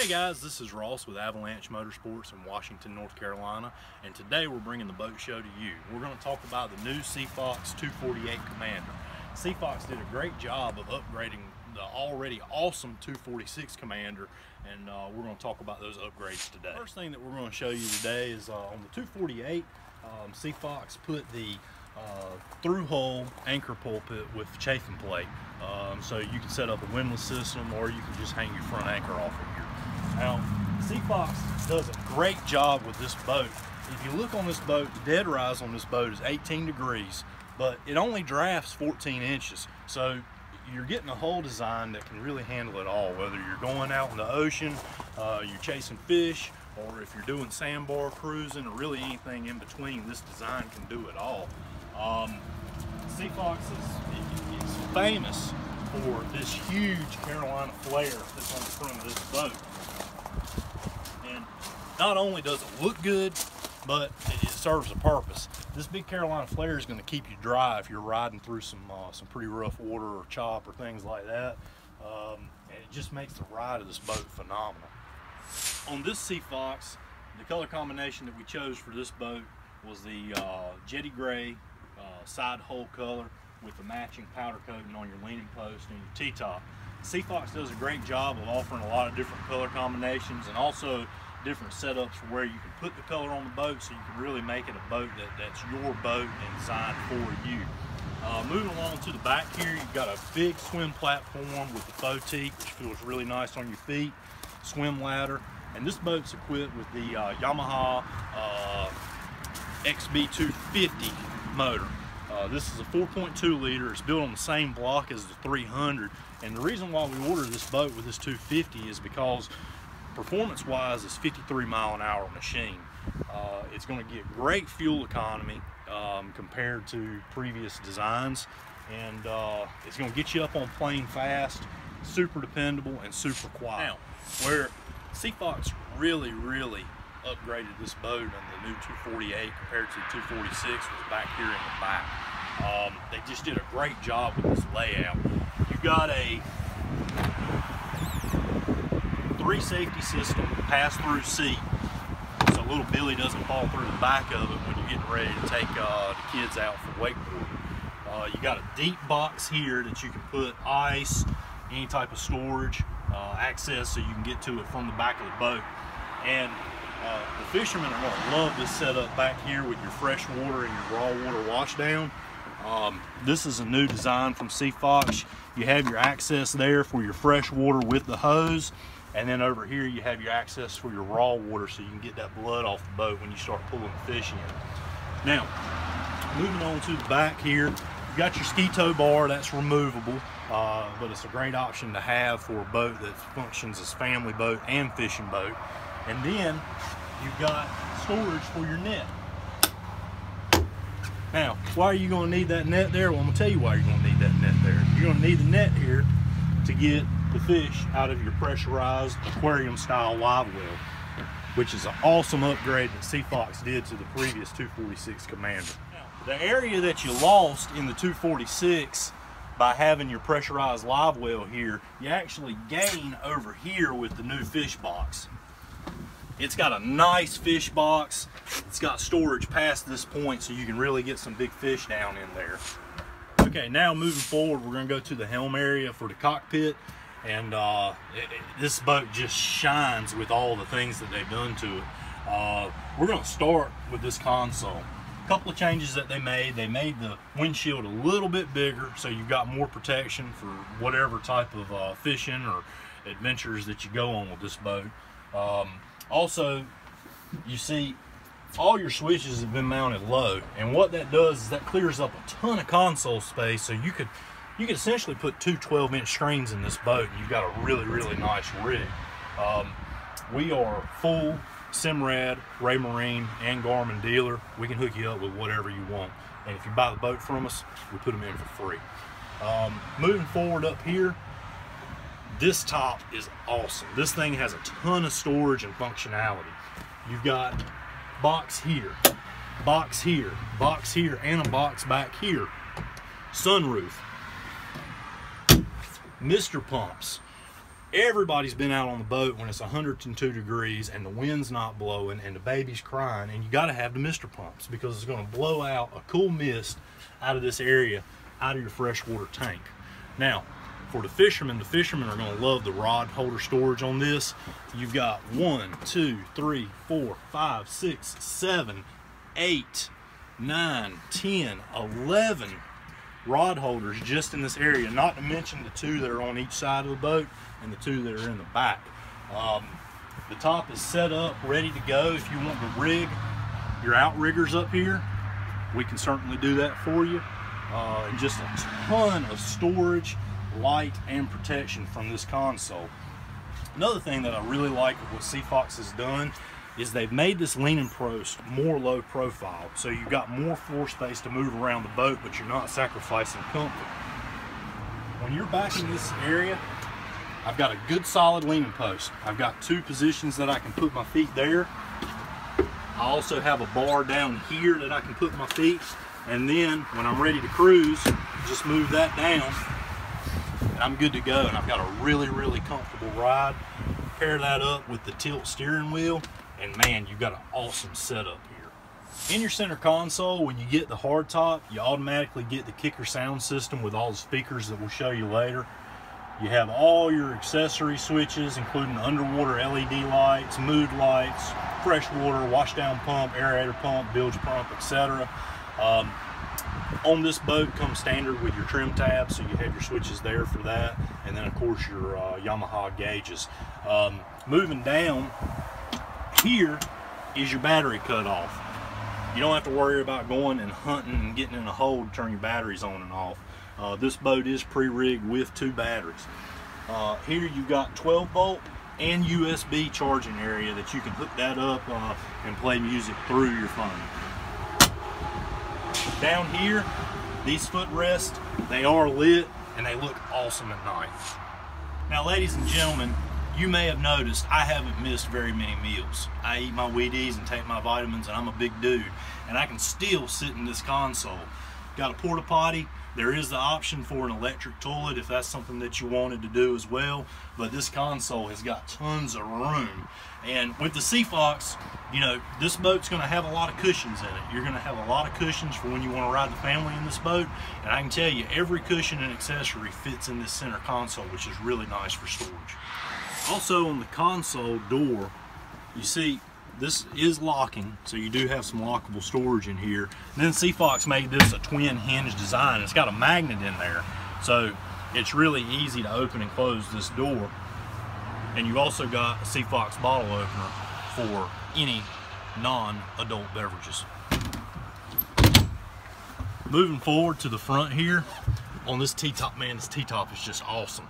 Hey guys, this is Ross with Avalanche Motorsports in Washington, North Carolina, and today we're bringing the boat show to you. We're going to talk about the new Seafox 248 Commander. Seafox did a great job of upgrading the already awesome 246 Commander, and we're going to talk about those upgrades today. First thing that we're going to show you today is on the 248, Seafox put the through-hull anchor pulpit with chafing plate. So you can set up a windlass system, or you can just hang your front anchor off of here. Now, Seafox does a great job with this boat. If you look on this boat, the dead rise on this boat is 18 degrees, but it only drafts 14 inches. So you're getting a hull design that can really handle it all, whether you're going out in the ocean, you're chasing fish, or if you're doing sandbar cruising, or really anything in between, this design can do it all. Seafox is famous for this huge Carolina flare that's on the front of this boat. And not only does it look good, but it serves a purpose. This big Carolina flare is going to keep you dry if you're riding through some pretty rough water or chop or things like that. And it just makes the ride of this boat phenomenal. On this Seafox, the color combination that we chose for this boat was the jetty gray side hull color with the matching powder coating on your leaning post and your T-top. Seafox does a great job of offering a lot of different color combinations and also different setups for where you can put the color on the boat, so you can really make it a boat that's your boat and designed for you. Moving along to the back here, you've got a big swim platform with the faux teak, which feels really nice on your feet, swim ladder, and this boat's equipped with the Yamaha XB250 motor. This is a 4.2 liter. It's built on the same block as the 300, and the reason why we ordered this boat with this 250 is because performance-wise, it's 53-mile-an-hour machine. It's going to get great fuel economy compared to previous designs, and it's going to get you up on plane fast, super dependable, and super quiet. Now, where Seafox really upgraded this boat on the new 248 compared to the 246 was back here in the back. They just did a great job with this layout. You've got a 3 safety system pass-through seat, so little Billy doesn't fall through the back of it when you're getting ready to take the kids out for wakeboarding. You got a deep box here that you can put ice, any type of storage, access so you can get to it from the back of the boat. And the fishermen are going to love this setup back here with your fresh water and your raw water washdown. This is a new design from Seafox. You have your access there for your fresh water with the hose, and then over here you have your access for your raw water so you can get that blood off the boat when you start pulling the fish in. Now, moving on to the back here, you got your ski tow bar. That's removable, but it's a great option to have for a boat that functions as family boat and fishing boat. And then you've got storage for your net. Now, why are you going to need that net there? Well, I'm going to tell you why you're going to need that net there. You're going to need the net here to get the fish out of your pressurized aquarium style live well, which is an awesome upgrade that Seafox did to the previous 246 Commander. Now, the area that you lost in the 246 by having your pressurized live well here, you actually gain over here with the new fish box. It's got a nice fish box. It's got storage past this point, so you can really get some big fish down in there. Okay, now moving forward, we're going to go to the helm area for the cockpit, and this boat just shines with all the things that they've done to it. We're going to start with this console. A couple of changes that they made. They made the windshield a little bit bigger, so you've got more protection for whatever type of fishing or adventures that you go on with this boat. Also, you see all your switches have been mounted low, and what that does is that clears up a ton of console space, so you could essentially put two 12-inch screens in this boat, and you've got a really nice rig. We are full Simrad, Raymarine, and Garmin dealer. We can hook you up with whatever you want, and if you buy the boat from us, we put them in for free. Moving forward up here, this top is awesome. This thing has a ton of storage and functionality. You've got box here, box here, box here, and a box back here. Sunroof, mister pumps, Everybody's been out on the boat when it's 102 degrees and the wind's not blowing and the baby's crying, and you got to have the mister pumps because it's going to blow out a cool mist out of this area, out of your freshwater tank. Now, for the fishermen are going to love the rod holder storage on this. You've got 1, 2, 3, 4, 5, 6, 7, 8, 9, 10, 11 rod holders just in this area, not to mention the 2 that are on each side of the boat and the 2 that are in the back. The top is set up, ready to go. If you want to rig your outriggers up here, we can certainly do that for you. And just a ton of storage, light, and protection from this console. Another thing that I really like of what Seafox has done is they've made this leaning post more low profile, so you've got more floor space to move around the boat, but you're not sacrificing comfort. When you're back in this area, I've got a good solid leaning post. I've got 2 positions that I can put my feet there. I also have a bar down here that I can put my feet, and then when I'm ready to cruise, just move that down and I'm good to go. And I've got a really, really comfortable ride. Pair that up with the tilt steering wheel, and man, you've got an awesome setup here. In your center console, when you get the hardtop, you automatically get the kicker sound system with all the speakers that we'll show you later. You have all your accessory switches, including underwater LED lights, mood lights, freshwater, washdown pump, aerator pump, bilge pump, etc. On this boat comes standard with your trim tab, so you have your switches there for that, and then of course your Yamaha gauges. Moving down, here is your battery cutoff. You don't have to worry about going and hunting and getting in a hole to turn your batteries on and off. This boat is pre-rigged with 2 batteries. Here you've got 12 volt and USB charging area that you can hook that up and play music through your phone. Down here, these footrests, they are lit and they look awesome at night. Now, ladies and gentlemen, you may have noticed I haven't missed very many meals. I eat my Wheaties and take my vitamins, and I'm a big dude, and I can still sit in this console. Got a porta potty. There is the option for an electric toilet if that's something that you wanted to do as well, but this console has got tons of room. And with the Seafox, you know, this boat's going to have a lot of cushions in it. You're going to have a lot of cushions for when you want to ride the family in this boat, and I can tell you every cushion and accessory fits in this center console, which is really nice for storage. Also, on the console door, you see this is locking, so you do have some lockable storage in here. And then Seafox made this a twin hinge design. It's got a magnet in there, so it's really easy to open and close this door. And you've also got a Seafox bottle opener for any non-adult beverages. Moving forward to the front here, on this T-top, man, this T-top is just awesome.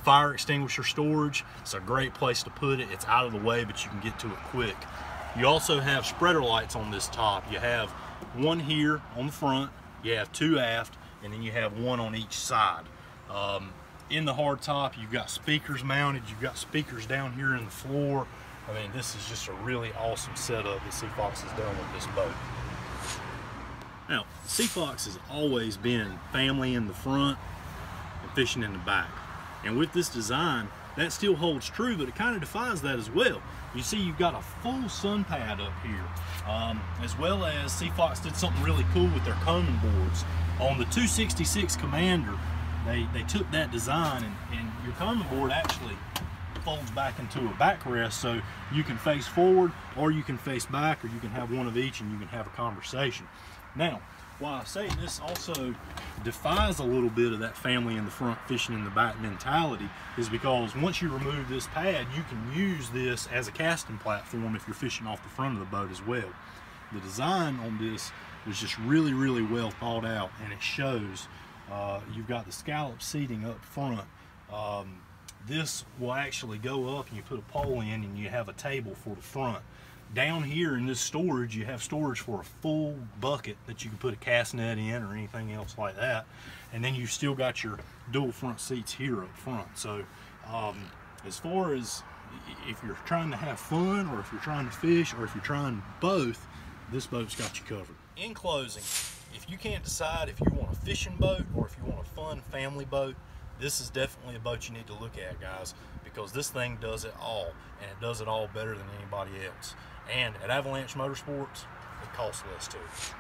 Fire extinguisher storage, it's a great place to put it. It's out of the way, but you can get to it quick. You also have spreader lights on this top. You have one here on the front, you have 2 aft, and then you have 1 on each side. In the hard top, you've got speakers mounted, you've got speakers down here in the floor. I mean, this is just a really awesome setup that Seafox has done with this boat. Now, Seafox has always been family in the front and fishing in the back. And with this design, that still holds true, but it kind of defines that as well. You see, you've got a full sun pad up here, as well as Seafox did something really cool with their combing boards. On the 266 Commander, they took that design, and your combing board actually folds back into a backrest, so you can face forward, or you can face back, or you can have one of each, and you can have a conversation. Now, why I say this also defies a little bit of that family in the front, fishing in the back mentality is because once you remove this pad, you can use this as a casting platform if you're fishing off the front of the boat as well. The design on this was just really, really well thought out, and it shows. You've got the scallop seating up front. This will actually go up and you put a pole in and you have a table for the front. Down here in this storage, you have storage for a full bucket that you can put a cast net in or anything else like that. And then you've still got your dual front seats here up front. So as far as if you're trying to have fun, or if you're trying to fish, or if you're trying both, this boat's got you covered. In closing, if you can't decide if you want a fishing boat or if you want a fun family boat, this is definitely a boat you need to look at, guys, because this thing does it all, and it does it all better than anybody else. And at Avalanche Motorsports, it costs less too.